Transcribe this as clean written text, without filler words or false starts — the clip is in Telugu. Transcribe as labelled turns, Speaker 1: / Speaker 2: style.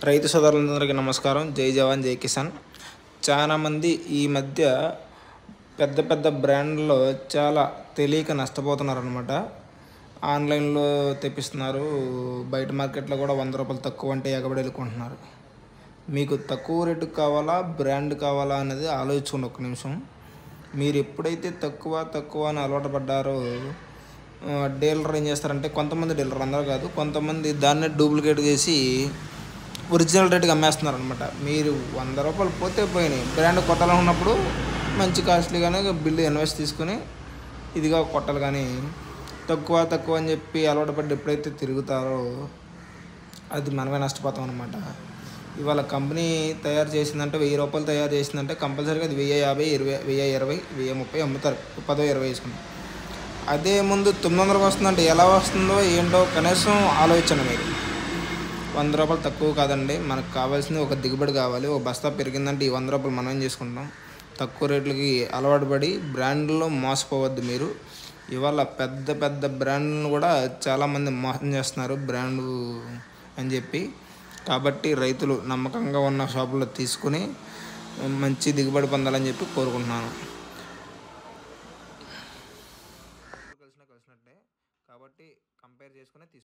Speaker 1: రైతు సోదరులందరికీ నమస్కారం. జై జవాన్ జై కిసాన్. చాలామంది ఈ మధ్య పెద్ద పెద్ద బ్రాండ్లో చాలా తెలియక నష్టపోతున్నారనమాట. ఆన్లైన్లో తెప్పిస్తున్నారు, బయట మార్కెట్లో కూడా 100 రూపాయలు తక్కువ అంటే ఎగబడి వెళ్ళుకుంటున్నారు. మీకు తక్కువ రేటుకు కావాలా, బ్రాండ్ కావాలా అనేది ఆలోచించుకోండి ఒక్క నిమిషం. మీరు ఎప్పుడైతే తక్కువ అని అలవాటు పడ్డారో డీలర్ ఏం చేస్తారంటే, కొంతమంది డీలర్, అందరూ కాదు, కొంతమంది దాన్నే డూప్లికేట్ చేసి ఒరిజినల్ రేటుకి అమ్మేస్తున్నారు అనమాట. మీరు 100 రూపాయలు పోతే పోయినాయి, బ్రాండ్ కొట్టాలనుకున్నప్పుడు మంచి కాస్ట్లీగానే బిల్లు ఇన్వెస్ట్ తీసుకుని ఇదిగా కొట్టాలి. కానీ తక్కువ అని చెప్పి అలవాటు పడి ఎప్పుడైతే తిరుగుతారో అది మనమే నష్టపోతాం అనమాట. ఇవాళ కంపెనీ తయారు చేసిందంటే 1000 రూపాయలు తయారు చేసిందంటే కంపల్సరీగా అది 1050, 1020, 1030 అమ్ముతారు. 10, 20 వేసుకుని. అదే ముందు 900 వస్తుందంటే ఎలా వస్తుందో ఏంటో కనీసం ఆలోచించండి మీరు. 100 రూపాయలు తక్కువ కాదండి. మనకు కావాల్సింది ఒక దిగుబడి కావాలి. ఒక బస్తా పెరిగిందంటే ఈ 100 రూపాయలు మనం ఏం చేసుకుంటాం. తక్కువ రేట్లకి అలవాటు పడి బ్రాండ్లో మోసపోవద్దు మీరు. ఇవాళ పెద్ద బ్రాండ్లను కూడా చాలామంది మోసం చేస్తున్నారు బ్రాండు అని చెప్పి. కాబట్టి రైతులు నమ్మకంగా ఉన్న షాపుల్లో తీసుకుని మంచి దిగుబడి పొందాలని చెప్పి కోరుకుంటున్నాను.